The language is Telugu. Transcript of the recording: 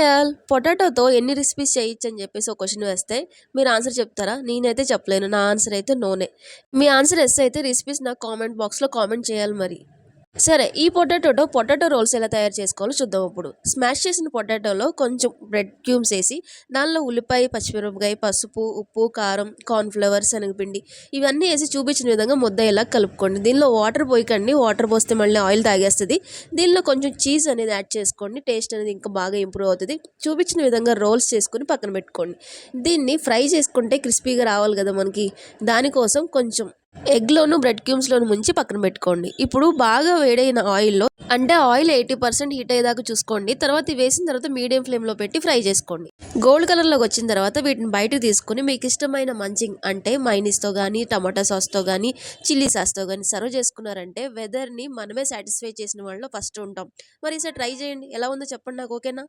హాయ్ ఆల్ పొటాటోతో ఎన్ని రెసిపీస్ చేయొచ్చు అని చెప్పేసి ఒక క్వశ్చన్ వేస్తే మీరు ఆన్సర్ చెప్తారా? నేనైతే చెప్పలేను. నా ఆన్సర్ అయితే నోనే. మీ ఆన్సర్ ఎస్ అయితే రెసిపీస్ నాకు కామెంట్ బాక్స్లో కామెంట్ చేయాలి మరి. సరే, ఈ పొటాటోతో పొటాటో రోల్స్ ఎలా తయారు చేసుకోవాలో చూద్దాం. ఇప్పుడు స్మాష్ చేసిన పొటాటోలో కొంచెం బ్రెడ్ క్యూబ్స్ వేసి దానిలో ఉల్లిపాయ, పచ్చిమిరపకాయ, పసుపు, ఉప్పు, కారం, కార్న్ఫ్లవర్, శనగపిండి ఇవన్నీ వేసి చూపించిన విధంగా ముద్ద ఇలా కలుపుకోండి. దీనిలో వాటర్ పోయకండి, వాటర్ పోస్తే మళ్ళీ ఆయిల్ తాగేస్తుంది. దీనిలో కొంచెం చీజ్ అనేది యాడ్ చేసుకోండి, టేస్ట్ అనేది ఇంకా బాగా ఇంప్రూవ్ అవుతుంది. చూపించిన విధంగా రోల్స్ చేసుకుని పక్కన పెట్టుకోండి. దీన్ని ఫ్రై చేసుకుంటే క్రిస్పీగా రావాలి కదా మనకి, దానికోసం కొంచెం ఎగ్లోను బ్రెడ్ క్యూబ్స్లోను ముంచి పక్కన పెట్టుకోండి. ఇప్పుడు బాగా వేడైన ఆయిల్లో, అంటే ఆయిల్ 80% హీట్ అయ్యేదాకా చూసుకోండి. తర్వాత వేసిన తర్వాత మీడియం ఫ్లేమ్లో పెట్టి ఫ్రై చేసుకోండి. గోల్డ్ కలర్లోకి వచ్చిన తర్వాత వీటిని బయటకు తీసుకుని మీకు ఇష్టమైన మంచింగ్ అంటే మైనీస్తో కానీ, టమాటా సాస్తో కానీ, చిల్లీ సాస్తో కానీ సర్వ్ చేసుకున్నారంటే వెదర్ని మనమే సాటిస్ఫై చేసిన వాళ్ళలో ఫస్ట్ ఉంటాం. మరి ఈసారి ట్రై చేయండి, ఎలా ఉందో చెప్పండి నాకు. ఓకేనా?